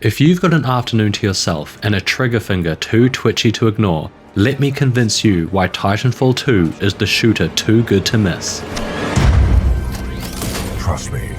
If you've got an afternoon to yourself and a trigger finger too twitchy to ignore, let me convince you why Titanfall 2 is the shooter too good to miss. Trust me.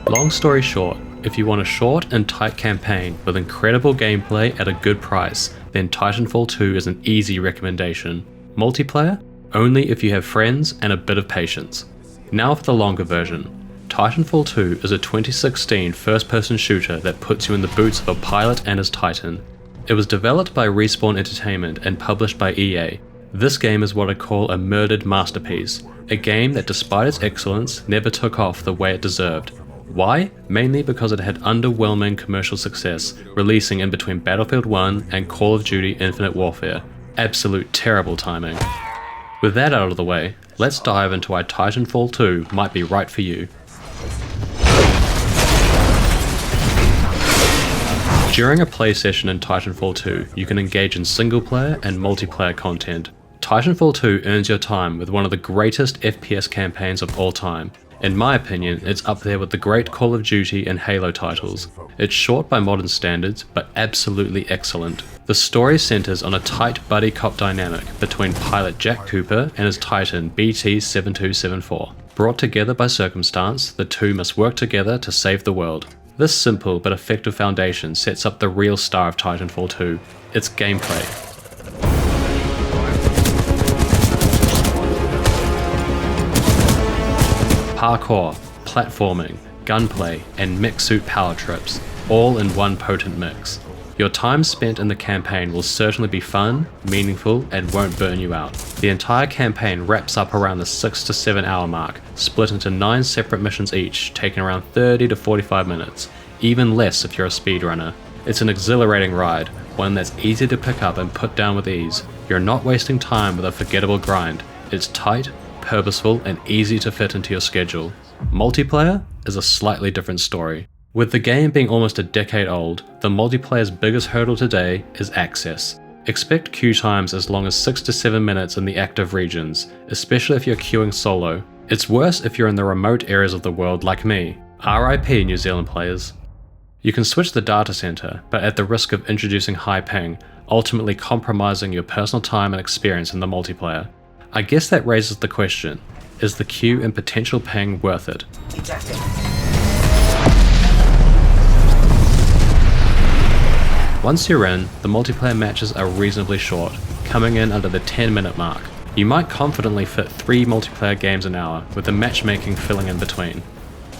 Long story short, if you want a short and tight campaign with incredible gameplay at a good price, then Titanfall 2 is an easy recommendation. Multiplayer? Only if you have friends and a bit of patience. Now for the longer version. Titanfall 2 is a 2016 first-person shooter that puts you in the boots of a pilot and his Titan. It was developed by Respawn Entertainment and published by EA. This game is what I call a murdered masterpiece, a game that despite its excellence never took off the way it deserved. Why? Mainly because it had underwhelming commercial success, releasing in between Battlefield 1 and Call of Duty Infinite Warfare. Absolute terrible timing. With that out of the way, let's dive into why Titanfall 2 might be right for you. During a play session in Titanfall 2, you can engage in single player and multiplayer content. Titanfall 2 earns your time with one of the greatest FPS campaigns of all time. In my opinion, it's up there with the great Call of Duty and Halo titles. It's short by modern standards, but absolutely excellent. The story centers on a tight buddy cop dynamic between pilot Jack Cooper and his Titan BT-7274. Brought together by circumstance, the two must work together to save the world. This simple but effective foundation sets up the real star of Titanfall 2, its gameplay. Parkour, platforming, gunplay, and mech-suit power trips, all in one potent mix. Your time spent in the campaign will certainly be fun, meaningful, and won't burn you out. The entire campaign wraps up around the 6 to 7 hour mark, split into 9 separate missions each, taking around 30 to 45 minutes, even less if you're a speedrunner. It's an exhilarating ride, one that's easy to pick up and put down with ease. You're not wasting time with a forgettable grind. It's tight, purposeful, and easy to fit into your schedule. Multiplayer is a slightly different story. With the game being almost a decade old, the multiplayer's biggest hurdle today is access. Expect queue times as long as 6 to 7 minutes in the active regions, especially if you're queuing solo. It's worse if you're in the remote areas of the world like me. RIP New Zealand players. You can switch the data center, but at the risk of introducing high ping, ultimately compromising your personal time and experience in the multiplayer. I guess that raises the question, is the queue and potential ping worth it? Ejected. Once you're in, the multiplayer matches are reasonably short, coming in under the 10-minute mark. You might confidently fit 3 multiplayer games an hour, with the matchmaking filling in between.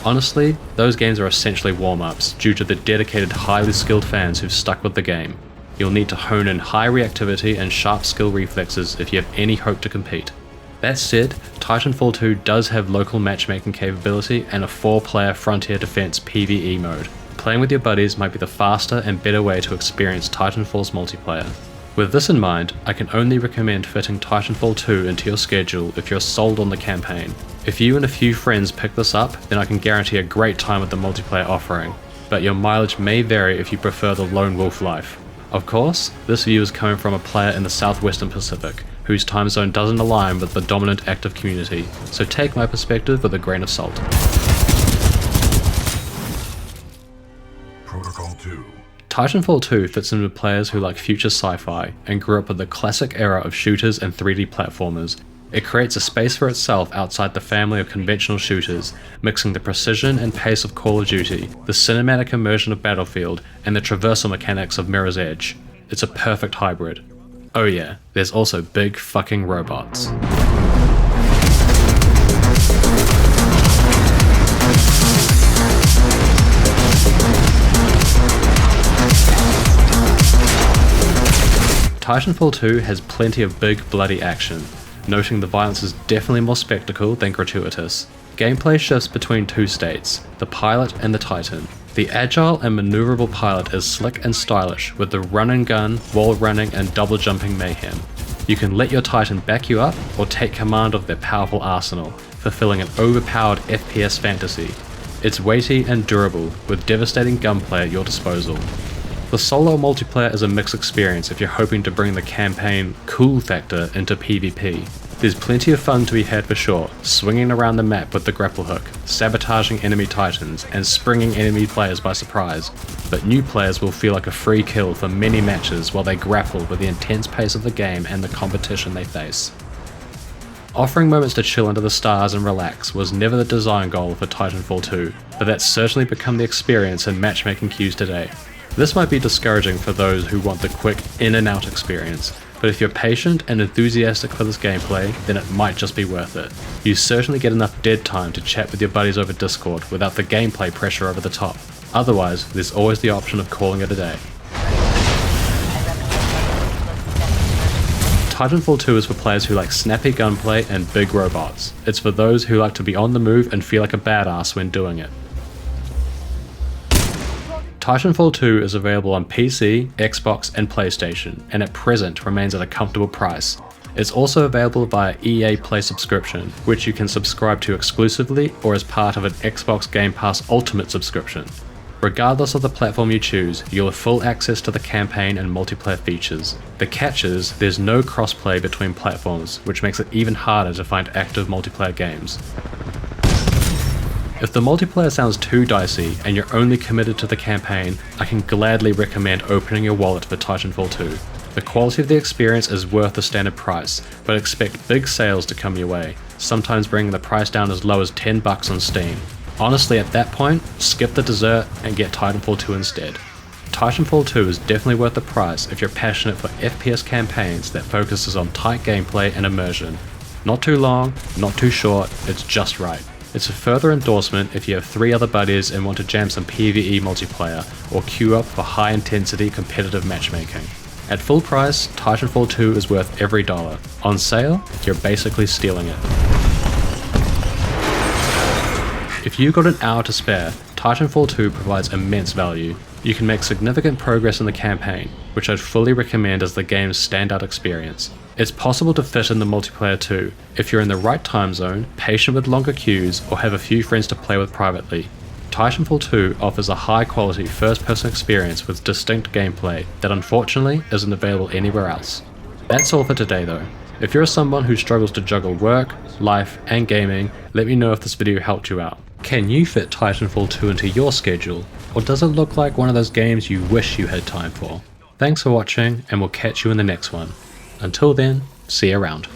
Honestly, those games are essentially warm-ups due to the dedicated, highly skilled fans who've stuck with the game. You'll need to hone in high reactivity and sharp skill reflexes if you have any hope to compete. That said, Titanfall 2 does have local matchmaking capability and a 4-player Frontier Defense PvE mode. Playing with your buddies might be the faster and better way to experience Titanfall's multiplayer. With this in mind, I can only recommend fitting Titanfall 2 into your schedule if you're sold on the campaign. If you and a few friends pick this up, then I can guarantee a great time with the multiplayer offering, but your mileage may vary if you prefer the lone wolf life. Of course, this view is coming from a player in the southwestern Pacific, whose time zone doesn't align with the dominant active community, so take my perspective with a grain of salt. Protocol 2. Titanfall 2 fits in with players who like future sci-fi and grew up with the classic era of shooters and 3D platformers. It creates a space for itself outside the family of conventional shooters, mixing the precision and pace of Call of Duty, the cinematic immersion of Battlefield, and the traversal mechanics of Mirror's Edge. It's a perfect hybrid. Oh yeah, there's also big fucking robots. Titanfall 2 has plenty of big bloody action, noting the violence is definitely more spectacle than gratuitous. Gameplay shifts between 2 states, the pilot and the Titan. The agile and maneuverable pilot is slick and stylish with the run and gun, wall running and double jumping mayhem. You can let your Titan back you up or take command of their powerful arsenal, fulfilling an overpowered FPS fantasy. It's weighty and durable, with devastating gunplay at your disposal. The solo multiplayer is a mixed experience if you're hoping to bring the campaign cool factor into PvP. There's plenty of fun to be had for sure, swinging around the map with the grapple hook, sabotaging enemy Titans, and springing enemy players by surprise, but new players will feel like a free kill for many matches while they grapple with the intense pace of the game and the competition they face. Offering moments to chill under the stars and relax was never the design goal for Titanfall 2, but that's certainly become the experience in matchmaking queues today. This might be discouraging for those who want the quick in and out experience, but if you're patient and enthusiastic for this gameplay, then it might just be worth it. You certainly get enough dead time to chat with your buddies over Discord without the gameplay pressure over the top. Otherwise, there's always the option of calling it a day. Titanfall 2 is for players who like snappy gunplay and big robots. It's for those who like to be on the move and feel like a badass when doing it. Titanfall 2 is available on PC, Xbox and PlayStation, and at present remains at a comfortable price. It's also available via EA Play subscription, which you can subscribe to exclusively or as part of an Xbox Game Pass Ultimate subscription. Regardless of the platform you choose, you'll have full access to the campaign and multiplayer features. The catch is, there's no crossplay between platforms, which makes it even harder to find active multiplayer games. If the multiplayer sounds too dicey and you're only committed to the campaign, I can gladly recommend opening your wallet for Titanfall 2. The quality of the experience is worth the standard price, but expect big sales to come your way, sometimes bringing the price down as low as $10 on Steam. Honestly, at that point, skip the dessert and get Titanfall 2 instead. Titanfall 2 is definitely worth the price if you're passionate for FPS campaigns that focuses on tight gameplay and immersion. Not too long, not too short, it's just right. It's a further endorsement if you have 3 other buddies and want to jam some PvE multiplayer or queue up for high intensity competitive matchmaking. At full price, Titanfall 2 is worth every dollar. On sale, you're basically stealing it. If you've got an hour to spare, Titanfall 2 provides immense value. You can make significant progress in the campaign, which I'd fully recommend as the game's standout experience. It's possible to fit in the multiplayer too, if you're in the right time zone, patient with longer queues, or have a few friends to play with privately. Titanfall 2 offers a high quality first-person experience with distinct gameplay that unfortunately isn't available anywhere else. That's all for today though. If you're someone who struggles to juggle work, life, and gaming, let me know if this video helped you out. Can you fit Titanfall 2 into your schedule, or does it look like one of those games you wish you had time for? Thanks for watching, and we'll catch you in the next one. Until then, see you around.